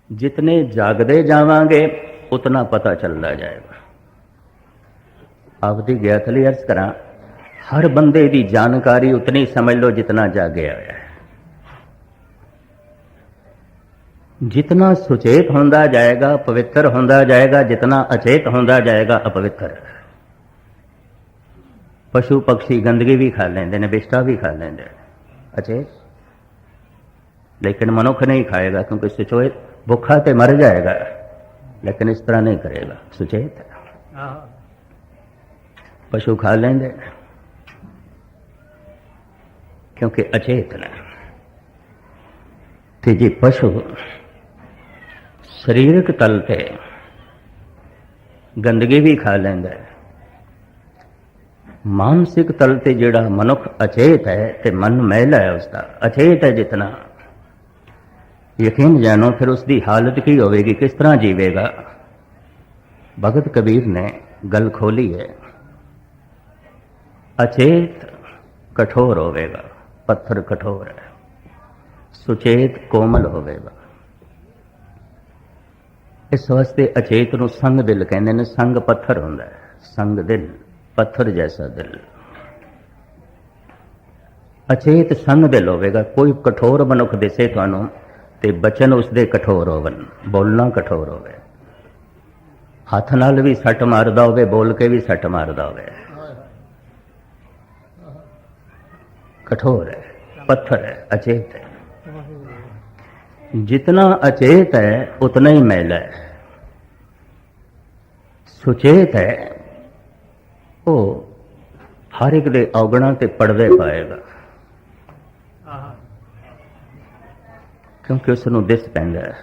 जितने जागते जावांगे उतना पता चलता जाएगा। आपकी गैथली अर्ज करा, हर बंदे की जानकारी उतनी समझ लो जितना जागया है। जितना सुचेत होंदा जाएगा पवित्र होंदा जाएगा, जितना अचेत होंदा जाएगा अपवित्र। पशु पक्षी गंदगी भी खा लेंदे ने, बिष्टा भी खा लेंदे अचेत, लेकिन मनुख नहीं खाएगा क्योंकि सुचेत भूखा तो मर जाएगा, लेकिन इस तरह नहीं करेगा। सुचेत पशु खा लेंगे क्योंकि अचेत ने। ते जी पशु शरीरक तल पे गंदगी भी खा लेंगे, मानसिक तल पे जिहड़ा मनुख अचेत है ते मन मैला है उसका, अचेत है जितना, यकीन जानो फिर उसकी हालत की होगी, किस तरह जीवेगा। भगत कबीर ने गल खोली है, अचेत कठोर होवेगा, पत्थर कठोर है, सुचेत कोमल होवेगा। इस वास्ते अचेत नूं संग दिल कहंदे ने। संग पत्थर हुंदा है, संग दिल, पत्थर जैसा दिल। अचेत संग दिल होवेगा। कोई कठोर मनुख दिसे तुहानूं ते बचन उसदे कठोर होवन, बोलना कठोर होवे, हाथ नाल भी सट मारदा होवे, बोल के भी सट मारदा होवे, कठोर है, पत्थर है, अचेत है। जितना अचेत है उतना ही मैला है। सुचेत है वो हर एक दे औगणा ते पड़दे पाएगा, क्योंकि उसनूं दिस पैंदा है।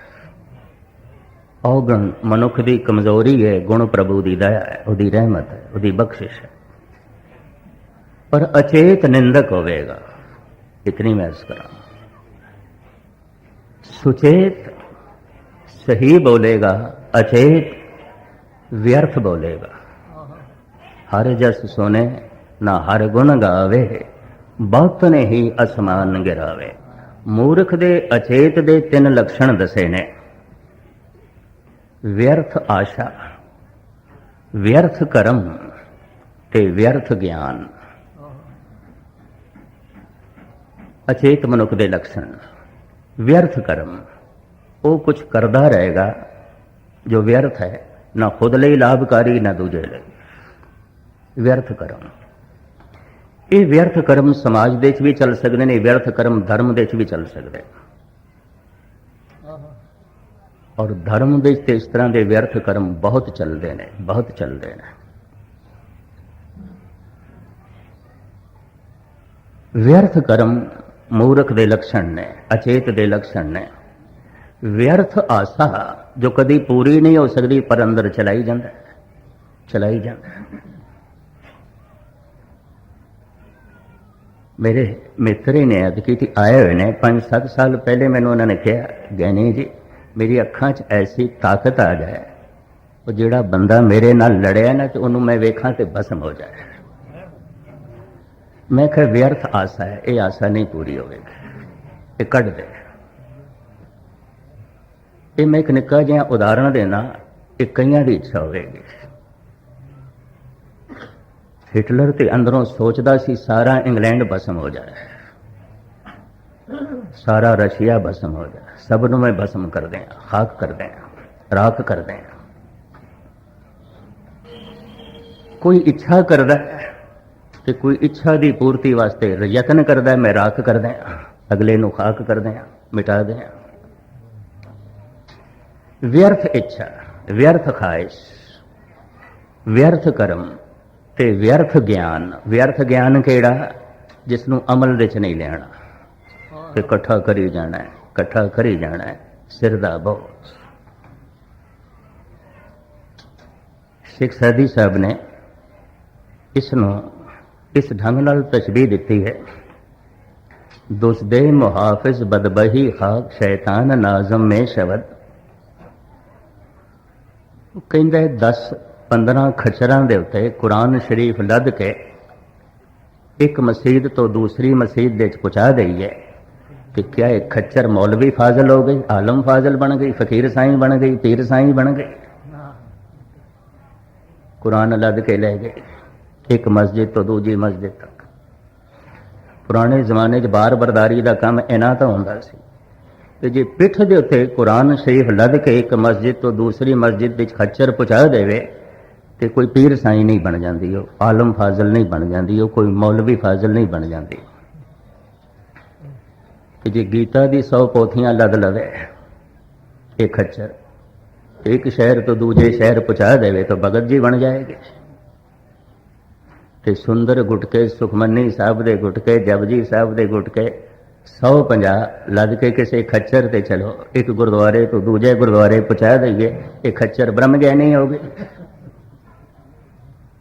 औगण मनुख की कमजोरी है, गुण प्रभु की दया है, उसकी रहमत है, उसकी बख्शिश है। पर अचेत निंदक होवेगा, इतनी मैं अर्ज करा। सुचेत सही बोलेगा, अचेत व्यर्थ बोलेगा। हर जस सुने ना हर गुण गावे, बहुत ने ही असमान गिरावे। मूर्ख दे अचेत दे तीन लक्षण दसे ने, व्यर्थ आशा, व्यर्थ कर्म ते व्यर्थ ज्ञान। अचेत मनुख दे लक्षण, व्यर्थ कर्म, वो कुछ करदा रहेगा जो व्यर्थ है, ना खुद लिए लाभकारी ना दूजे लिए। व्यर्थ कर्म, ये व्यर्थ कर्म समाज दे भी चल सकते हैं, व्यर्थ कर्म धर्म दे भी चल सकते हैं। और धर्म दे इस तरह के व्यर्थ कर्म बहुत चलते हैं, बहुत चलते हैं। व्यर्थ कर्म मूर्ख दे लक्षण ने, अचेत दे लक्षण ने। व्यर्थ आशा जो कदी पूरी नहीं हो सकती, पर अंदर चलाई जाता है, चलाई जाता है। मेरे मित्र ने अदकी आए हुए ने 5-7 साल पहले, मैंने उन्होंने कहा, गैनी जी मेरी अखां च ऐसी ताकत आ जाए, वो जिहड़ा बंदा मेरे नाल लड़िया ना तो उन्होंने मैं वेखा तो भस्म हो जाए। मैं कहा व्यर्थ आशा है, ये आशा नहीं पूरी होगी, ये कढ़ दे। ये मैं एक निक्का जिहा उदाहरण देना, ये कईयां दी इच्छा होगी। हिटलर ते अंदरों सोचता सी सारा इंग्लैंड भस्म हो जाए, सारा रशिया भस्म हो जाए, सबनों में भस्म कर दें, खाक कर दें, राख कर दें। कोई इच्छा करदा है कि कोई इच्छा की पूर्ति वास्ते यत्न करदा है, मैं राख कर दें, अगले नूं खाक कर दें, मिटा दें। व्यर्थ इच्छा, व्यर्थ ख्वाहिश, व्यर्थ कर्म ते व्यर्थ ज्ञान। व्यर्थ ज्ञान केड़ा, जिसनों अमल दे च नहीं लेना, ते कट्ठा करी जाना है, कट्ठा करी जाना है, सिर दा बोझ। सिख साधी साहब ने इसनों इस ढंग नाल तशबीह दी है, दुसदे मुहाफिज बदबही खाक शैतान नाजम में शबद। कहंदा 10-15 खच्चरां दे उत्ते कुरान शरीफ लद के एक मसीद तो दूसरी मसीद दे पहुंचा दईए कि क्या एक खच्चर मौलवी फाजल हो गई, आलम फाजल बन गई, फकीर साईं बन गई, पीर साईं बन गई। कुरान लद के ले गए एक मस्जिद तो दूजी मस्जिद तक। पुराने जमाने च बार बरदारी का काम इना तो होंदा सी कि जे पिठ के उत्ते कुरान शरीफ लद के एक मस्जिद तो दूसरी मस्जिद विच खच्चर पहुँचा देवे तो कोई पीर साईं नहीं बन जाती, वो आलम फाजल नहीं बन जाती, वो कोई मौलवी फाजल नहीं बन जाती। कि जे गीता दी 100 पोथियां लद लवे एक खच्चर एक शहर तो दूजे शहर पहुँचा देवे तो भगत जी बन जाएगे। ते सुंदर गुटके सुखमनी साहब दे गुटके जपजी साहब दे गुटके 150 लद के किसी खच्चर ते चलो एक गुरुद्वारे तो दूजे गुरुद्वारे पहुँचा दईए, ये खच्चर ब्रह्म ज्ञानी हो गए,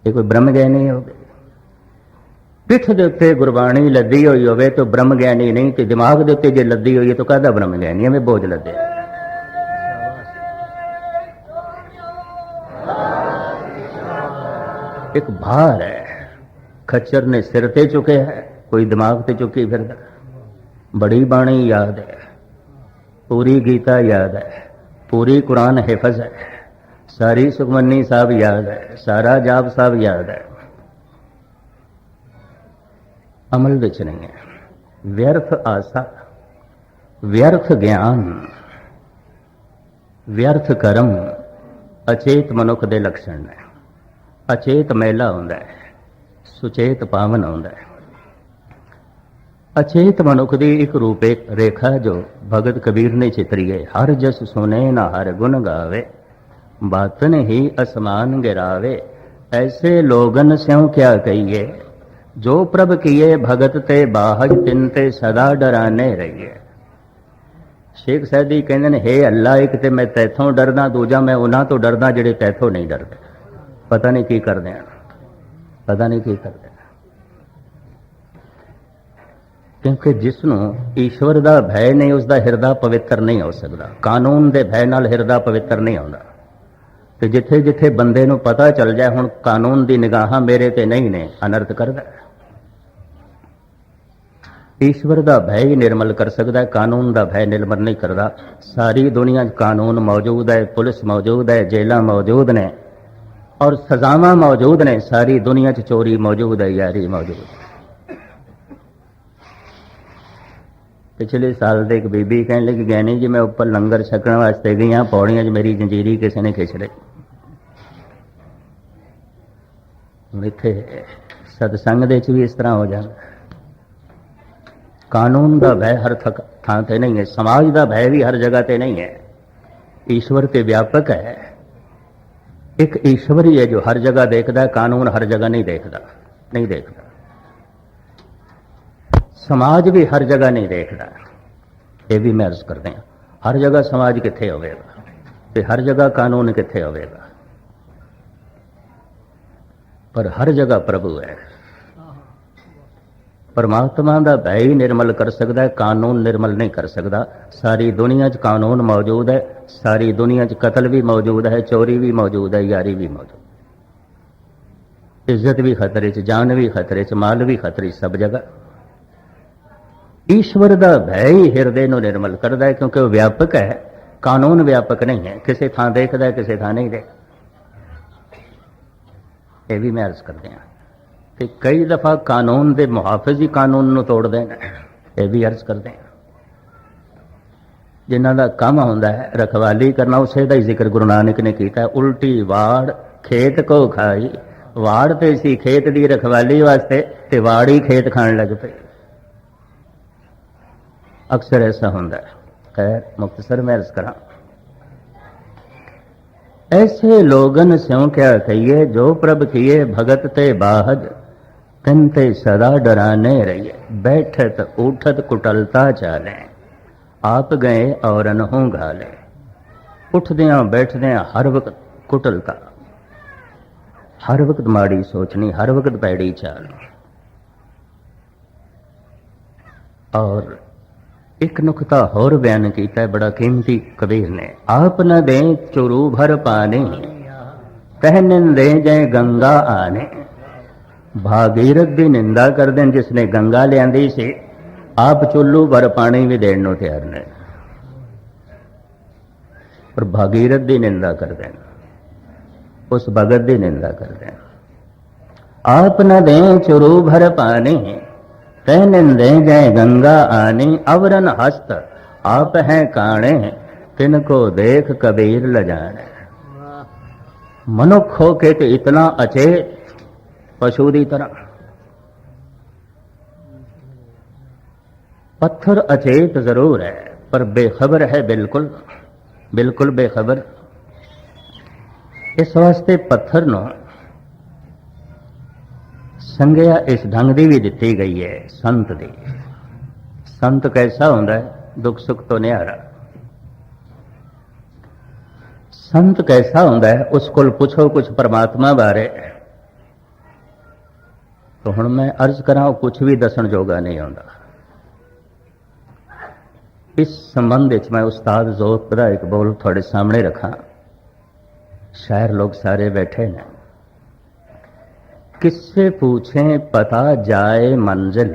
ये कोई ब्रह्म ज्ञानी हो गए। पिठ के उत्ते गुरबाणी लदी हुई होवे तो ब्रह्म ज्ञानी नहीं, तो दिमाग के उत्ते जे लदी हुई है तो कहदा ब्रह्म ज्ञानी है, बोझ लदे। एक भार है खच्चर ने सिर ते चुके है, कोई दिमाग ते चुकी फिर। बड़ी बाणी याद है, पूरी गीता याद है, पूरी कुरान हिफज है, सारी सुखमनी साहब याद है, सारा जाप साहब याद है, अमल विच नहीं है। व्यर्थ आशा, व्यर्थ ज्ञान, व्यर्थ कर्म अचेत मनुख दे लक्षण ने। अचेत मैला होंदा है, सुचेत पावन होंदा है। अचेत मनुख की एक रूपे रेखा जो भगत कबीर ने चितरी है, हर जस सुने ना हर गुण गावे, बातन ही असमान गिरावे, ऐसे लोगन स्यों क्या कहिए, जो प्रभ किए भगत ते बाहज तिनते सदा डराने रहिए। शेख सैदी कहते हैं, हे अल्लाह, एक ते मैं तैथों डरदा, दूजा मैं उन्हां तो डरदा जिहड़े तैथों नहीं डरदे। पता नहीं की करदे हैं, पता नहीं की करदे। क्योंकि जिसनों ईश्वर का भय नहीं उसका हिरदा पवित्र नहीं हो सकता। कानून के भय नाल हिरदा पवित्र नहीं होता। तो जिथे जिथे बंदे नूं पता चल जाए हुण कानून की निगाह मेरे ते नहीं ने, अनर्थ करदा। ईश्वर का भय ही निर्मल कर सकता है, कानून का भय निर्मल नहीं करता। सारी दुनिया कानून मौजूद है, पुलिस मौजूद है, जेलां मौजूद ने और सजावां मौजूद ने। सारी दुनिया च चोरी मौजूद है, यारी मौजूद है। पिछले साल दे एक बीबी कहने लगी, ज्ञानी जी मैं ऊपर लंगर छकने वास्ते गई हाँ, पौड़ियां मेरी जंजीरी किसी ने खिंच ली। इत्थे सत्संग दे भी इस तरह हो जाता। कानून का भय हर थां ते नहीं है, समाज का भय भी हर जगह ते नहीं है। ईश्वर ते व्यापक है। एक ईश्वर ही है जो हर जगह देखता है, कानून हर जगह नहीं देखता, नहीं देखता। समाज भी हर जगह नहीं देखता। ये भी मैं अर्ज करते हैं, हर जगह समाज कित्थे होवेगा ते हर जगह कानून कित्थे होवेगा, पर हर जगह प्रभु है। परमात्मा का भय ही निर्मल कर सकता है, कानून निर्मल नहीं कर सकता। सारी दुनिया च कानून मौजूद है, सारी दुनिया च कत्ल भी मौजूद है, चोरी भी मौजूद है, यारी भी मौजूद, इज्जत भी खतरे च, जान भी खतरे च, माल भी खतरे, सब जगह। ईश्वर का भय ही हिरदे नूं निर्मल करता है, क्योंकि वह व्यापक है, कानून व्यापक नहीं है। किसी थां देखता है, किसी थां नहीं देखता। यह भी मैं अर्ज करते हैं कि कई दफा कानून के मुहाफिज ही कानून नूं तोड़ते हैं। यह भी अर्ज करते हैं जिन्हां दा काम हुंदा है रखवाली करना, उसे दा ही जिक्र गुरु नानक ने किया है। उल्टी वाड़ खेत को खाई, वाड़ ते सी खेत की रखवाली वास्ते ते वाड़ ही खेत खाण लग पे। अक्सर ऐसा होता है। खैर मुख्तसर मैं अर्ज करा, ऐसे लोगन स्यों क्या कहिए, जो प्रभ किए भगत ते बाहज तिनते सदा डराने रहिए। बैठत उठत कुटलता चाले, आप गए और अनहों घाले। उठदियां बैठदियां हर वक्त कुटलता, हर वक्त माड़ी सोचनी, हर वक्त पैड़ी चाल। और एक नुकता होर बयान किया है बड़ा कीमती कबीर ने। आप न दें चुरू भर पानी, कहन दे जय गंगा आने। भागीरथ की निंदा कर दें जिसने गंगा लियांदी सी, आप चुल्लू भर पानी भी देण नूं तैयार ने, पर भागीरथ की निंदा करते हैं, उस भगत की निंदा करते हैं। आप न दें चुरू भर पानी, तै निंदे जय गंगा आनी। अवरन हस्त आप हैं काणे, तिनको देख कबीर ल जाने। मनुख हो के तो इतना अचेत, पशु की तरह। पत्थर अचेत जरूर है, पर बेखबर है, बिल्कुल बिल्कुल बेखबर। इस वास्ते पत्थर नूं संज्ञा इस ढंग की भी दी गई है, संत की। संत कैसा होता है? दुख सुख तो निहारा। संत कैसा होता है? उसको पूछो कुछ परमात्मा बारे, तो हुण मैं अर्ज करा, कुछ भी दसन जोगा नहीं आता। इस संबंध में मैं उस्ताद जोत का एक बोल थोड़े सामने रखा। शायर लोग सारे बैठे ने। किससे पूछें पता जाए मंजिल,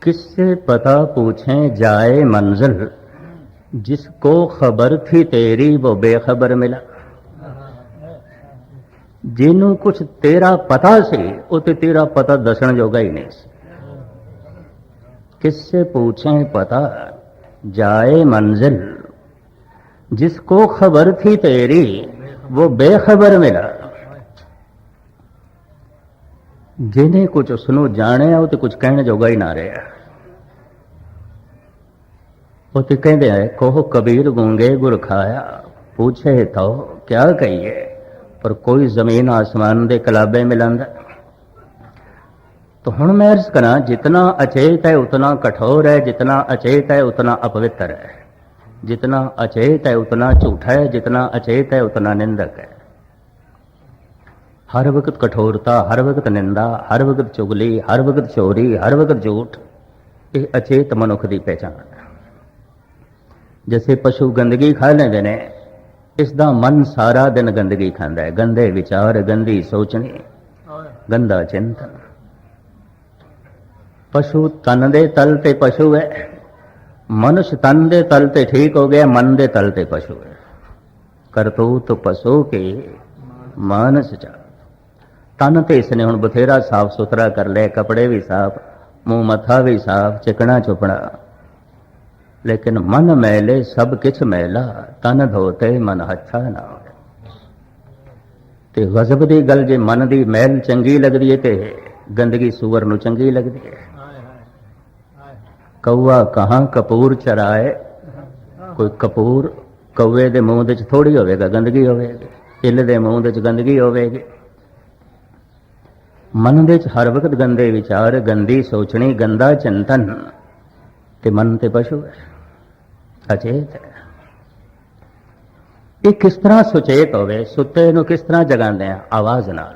किससे पता पूछें जाए मंजिल, जिसको खबर थी तेरी वो बेखबर मिला। जिन्हों कुछ तेरा पता सी, वो तो तेरा पता दसन जोगा ही नहीं। किससे पूछें पता जाए मंजिल, जिसको खबर थी तेरी वो बेखबर मिला। जिन्हें कुछ उसनों जाने वो तो कुछ कहने जोगा ही ना रहा। वो तो कहते हैं, कोह कबीर गूंगे गुर खाया, पूछे तो क्या कहिए, पर कोई जमीन आसमान दे कलाबे मिलांदा। तो हुण मैं अर्ज करा, जितना अचेत है उतना कठोर है, जितना अचेत है उतना अपवित्र है, जितना अचेत है उतना झूठा है, जितना अचेत है उतना निंदक है। हर वक्त कठोरता, हर वक्त निंदा, हर वक्त चुगली, हर वक्त चोरी, हर वक्त झूठ, ये अचेत मनुख की पहचान है। जैसे पशु गंदगी खा लेंदे ने, इसका मन सारा दिन गंदगी खांदा है। गंदे विचार, गंदी सोचनी, गंदा चिंतन। पशु तन दे तल ते पशु है, मनुष्य तन दे तल ते ठीक हो गया, मन दे तल ते पशु है। करतूत पशु के मानस चा। तन तो इसने हुण बथेरा साफ सुथरा कर लिया, कपड़े भी साफ, मुंह मथा भी साफ, चिकना चुपड़ा, लेकिन मन मैले सब किछ मैला, तन धोते मन हच्छा ना हो। ते गजब की गल, जे मन की मैल चंगी लगती है तो गंदगी सूअर नूं चंगी लगती है। कौआ कहाँ कपूर चराए, कोई कपूर कौए दे मूँह दे थोड़ी होवेगा, गंदगी होवेगी। इल दे मूँह दे गंदगी होवेगी। मन दे हर वक्त गंदे विचार, गंदी सोचनी, गंदा चिंतन, ते मन ते पशु है, अचेत है। ये किस तरह सुचेत होवे? सुते नूं किस तरह जगांदे हैं? आवाज नाल।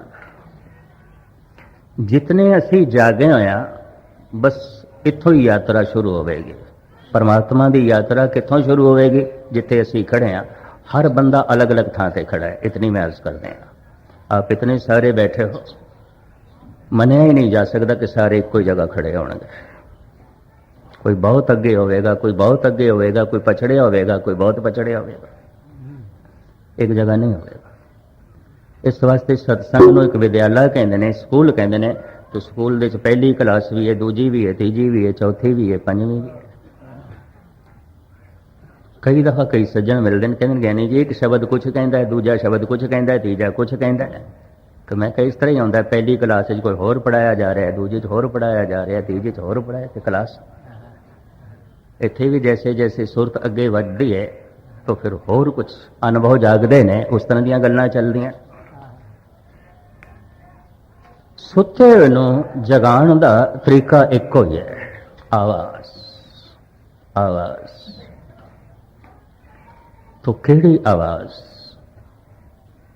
जितने असी जागे होया, बस इत्थों ही यात्रा शुरू होवेगी। परमात्मा की यात्रा कित्थों शुरू होवेगी? जिथे असी खड़े हैं। हर बंदा अलग अलग थां ते खड़ा है, इतनी मैं अर्ज करते हैं। आप इतने सारे बैठे हो, मनिया ही नहीं जा सकता कि सारे एक कोई जगह खड़े होंगे। कोई बहुत अगे होवेगा, कोई बहुत अगे होवेगा, कोई पछड़े होवेगा, कोई बहुत पछड़े होवेगा, एक जगह नहीं होवेगा। इस वास्ते सत्संग नूं एक विद्यालय कहते हैं, स्कूल कहते हैं। तो स्कूल दे पहली क्लास भी है, दूजी भी है, तीजी भी है, चौथी भी है, पंजवीं भी है। कई दफा कई सज्जन मिलते हैं, कहते ज्ञानी जी एक शब्द कुछ कहता है, दूजा शब्द कुछ कहता है, तीजा कुछ कहता है। तो मैं कई इस तरह ही आता है, पहली क्लास कोई होर पढ़ाया जा रहा है, दूजी होर पढ़ाया जा रहा है, तीजी होर पढ़ाया, तो क्लास इत्थे भी जैसे जैसे सुरत अगे बढ़ती है तो फिर होर कुछ अनुभव जागते हैं, उस तरह दी गल्लां चलदियां। सुते हुए नूं जगाण दा तरीका एक ही है, आवाज। आवाज तो केड़ी आवाज?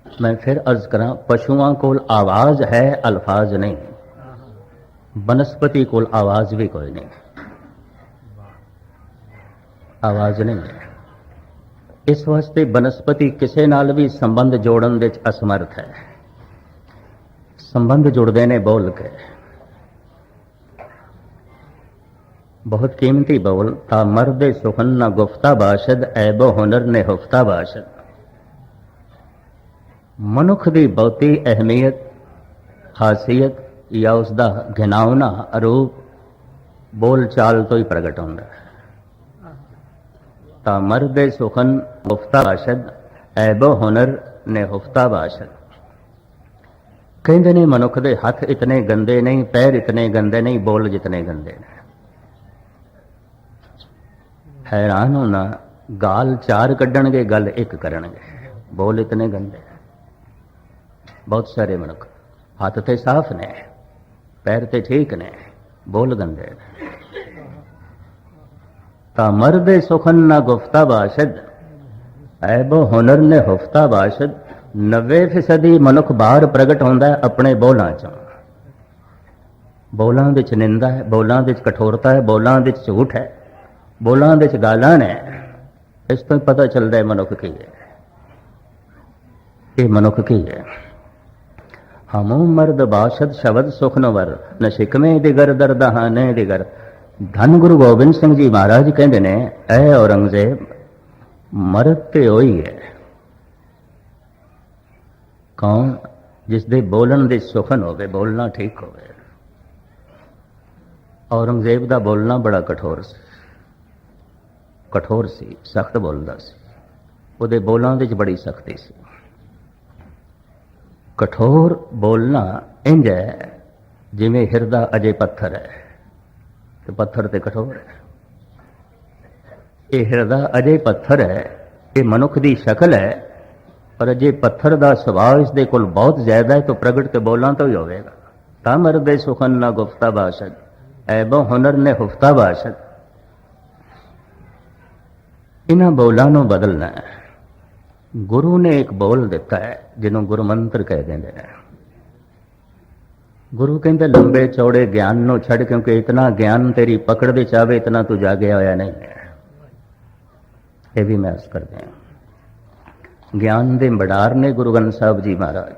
मैं फिर अर्ज करा, पशुओं को आवाज है, अल्फाज नहीं। बनस्पति को आवाज भी कोई नहीं, आवाज नहीं है। इस वास्ते बनस्पति किसी नाल भी संबंध जोड़न दे असमर्थ है। संबंध जुड़ते ने बोल के। बहुत कीमती बोल। ता मर्द सुखन न गुफ्ता बाशद, ऐबो हुनर ने हुफ्ता बाशद। मनुख की बहुती अहमियत, खासियत या उसका घिनावना रूप बोल चाल तो ही प्रगट होता है। ता मर्द सुखन गुफ्ता बाशद, ऐबो हुनर ने हुफ्ता बाशद। कहते ने मनुख के हथ इतने गंदे नहीं, पैर इतने गंदे नहीं, बोल जितने गंदे ने। हैरान होना, गाल चार कढ़णगे, गल एक करनगे, बोल इतने गंदे। बहुत सारे मनुख हाथ ते साफ ने, पैर ते ठीक ने, बोल गंदे ने। ता मर्द सुखन ना गुफ्ता बाशद, ऐबो हुनर ने हुफ्ता बाशद। 90% मनुख बाहर प्रगट होता है अपने बोलों चों। बोलों विच निंदा है, बोलों विच कठोरता है, बोलों विच झूठ है, बोलों विच गालां ने। इस तो पता चलता है मनुख की है, ये मनुख की है। हमू मर्द बाशद शब्द सुख नवर, न शिकमे दिगर दरदहाने दिगर। धन गुरु गोबिंद सिंह जी महाराज कहते ने, ऐ औरंगजेब मर्द ते होई है कौन, जिसदे बोलन दे सुखन होवे, बोलना ठीक होवे। औरंगजेब दा बोलना बड़ा कठोर सी, सख्त बोलदा सी। उहदे बोलां दे बड़ी सख्ती सी। कठोर बोलना इंज है जिवें हिरदा अजे पत्थर है, तो पत्थर ते कठोर है। ये हिरदा अजे पत्थर है, ये मनुख की शकल है, पर जे पत्थर का सुभाव इसके कोल बहुत ज्यादा है तो प्रगट तो बोलां तो ही होगा। ता मर्दे सुखन ना गुफ्ता बाशद, ऐबो हुनर ने हुफ्ता बाशद। इन्हां बोलों को बदलना है। गुरु ने एक बोल दिता है जिन्हों गुरु मंत्र कह देंगे हैं। गुरु कहते लंबे चौड़े ज्ञान नो छड़, क्योंकि इतना ज्ञान तेरी पकड़ दे चावे इतना तू जागया होया नहीं है। यह भी मैं अर्ज करते हैं। ज्ञान दे बड़ार ने गुरु ग्रंथ साहब जी महाराज,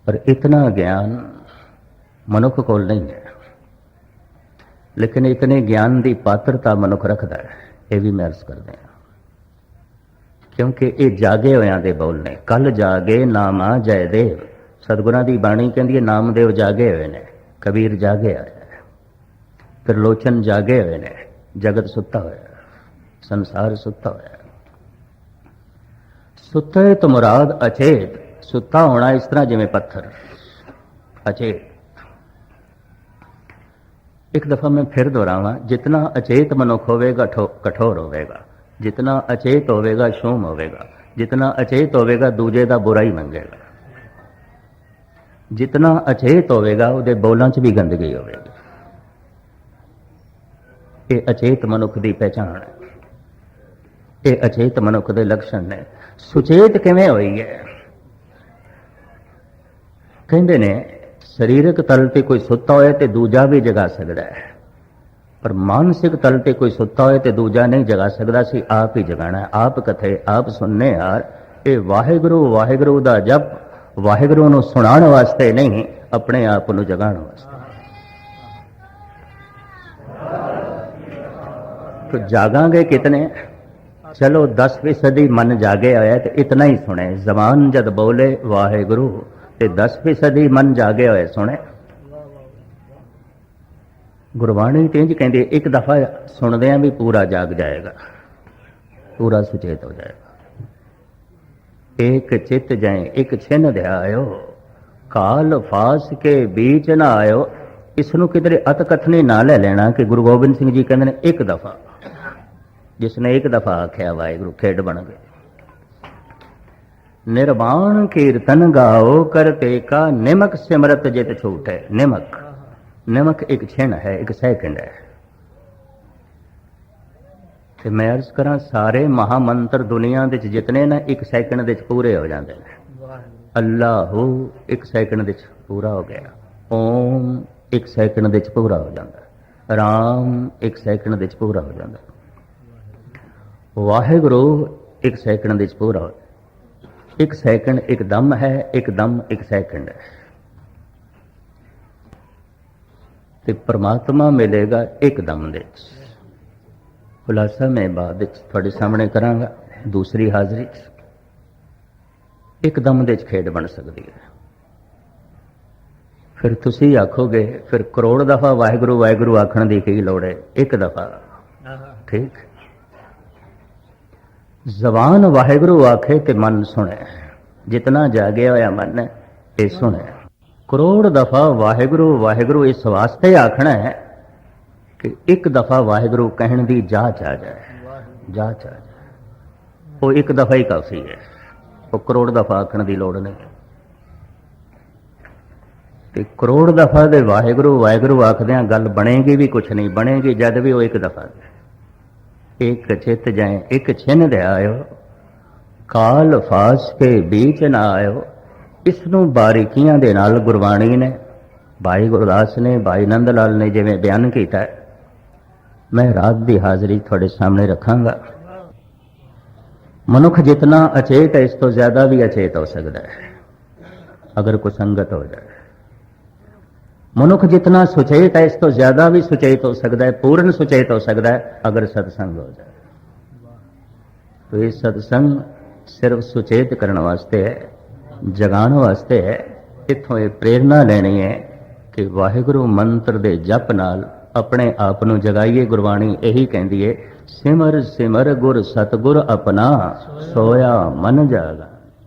पर इतना ज्ञान मनुख को नहीं है। लेकिन इतने ज्ञान की पात्रता मनुख रखता है, यह भी मैं अर्ज करते हैं। क्योंकि ये जागे होया दे बोलने। कल जागे नामा जयदेव, सतगुरां दी बाणी कहती है नामदेव जागे हुए ने, कबीर जागे आया है, त्रिलोचन जागे हुए ने, जगत सुता होया, संसार सुता होया। सुते तो मुराद अचेत, सुता होना इस तरह जिवें पत्थर अचेत। एक दफा मैं फिर दोहरावां, जितना अचेत मनुख होवेगा कठोर होवेगा, जितना अचेत होवेगा शूम होवेगा, जितना अचेत होवेगा दूजे का बुरा ही मंगेगा, जितना अचेत होवेगा उहदे बोलां च भी गंदगी होवेगी। ये अचेत मनुख की पहचान है, ये अचेत मनुख के लक्षण ने। सुचेत किवें होई है? कहंदे ने शरीरक तल ते कोई सुता होए तो दूजा भी जगा सकता है, पर मानसिक तल ते कोई सुता होए तो दूजा नहीं जगा सकता। सी आप ही जगाना है। आप कथे आप सुनने यार, ये वाहिगुरु वाहिगुरु दा जप वाहिगुरु नूं सुनाण वास्ते नहीं, अपने आप नूं जगाण वास्ते। तो जागांगे कितने? चलो 10% मन जागे होया तो इतना ही सुने। जबान जद बोले वाहिगुरु ते 10% मन जागे होए सुने। गुरबाणी तेज कहते एक दफा सुनदे भी पूरा जाग जाएगा, पूरा सुचेत हो जाएगा। एक चित जाए एक छिन ध्यायो, काल फास के बीच ना आयो। इसनों किधरे अत कथनी ना ले लेना कि गुरु गोबिंद सिंह जी कहते हैं एक दफा, जिसने एक दफा आख्या वाहिगुरु खेड बन गए। निर्वाण कीर्तन गाओ करते का, निमक सिमरत जित छूट है। निमक, निमक एक क्षण है, एक सैकंड है। ते मैं अर्ज करा सारे महामंत्र दुनिया दे जितने ना एक सैकंड दे पूरे हो जाते हैं। अल्लाहू एक सैकंड दे पूरा हो गया, ओम एक सैकंड दे पूरा हो जाता, राम एक सैकंड दे पूरा हो जाता, वाहिगुरु एक सैकंड दे पूरा हो। एक सैकंड एक दम है, एक दम एक सैकंड है। कि परमात्मा मिलेगा एकदम दे। खुलासा मैं बाद थोड़े सामने करांगा दूसरी हाजरी। एकदम दे खेड बन सकती है। फिर तुसी आखोगे फिर करोड़ दफा वाहिगुरु वाहिगुरु आखण की की लोड़ है, एक दफा ठीक। जबान वाहिगुरु आखे ते मन सुने, जितना जागया होया मन है ये सुने। करोड़ दफा वाहिगुरु वाहिगुरु इस वास्ते आखना है कि एक दफा वाहिगुरु कहने की जाच आ जाए, जाच आ जाए। वो एक दफा ही काफी है, वो करोड़ दफा आखण की लोड़ नहीं। ते करोड़ दफा दे वाहिगुरु वाहिगुरु आखदियां गल बनेगी भी कुछ नहीं, बनेगी जद भी वो एक दफा। एक चित जाए एक छिन दे आयो, काल फास के बीच ना आयो। इसनों बारीकियां दे नाल गुरबाणी ने, भाई गुरदास ने, भाई नंद लाल ने जिवें बयान किया है, मैं रात की हाजरी थोड़े सामने रखांगा। मनुख जितना अचेत है इस तो ज्यादा भी अचेत हो सकता है अगर कोई संगत हो जाए। मनुख जितना सुचेत है इस तो ज्यादा भी सुचेत हो सकता है, पूर्ण सुचेत हो सकता है अगर सत्संग हो जाए। तो ये सत्संग सिर्फ सुचेत करने वास्ते है, जगाने वास्ते है। इत्थों ये प्रेरणा लेनी है कि वाहिगुरु मंत्र दे जप नाल अपने आप नूं जगाइए। गुरबाणी यही कहती है, सिमर सिमर गुर सतगुर अपना, सोया मन जागा।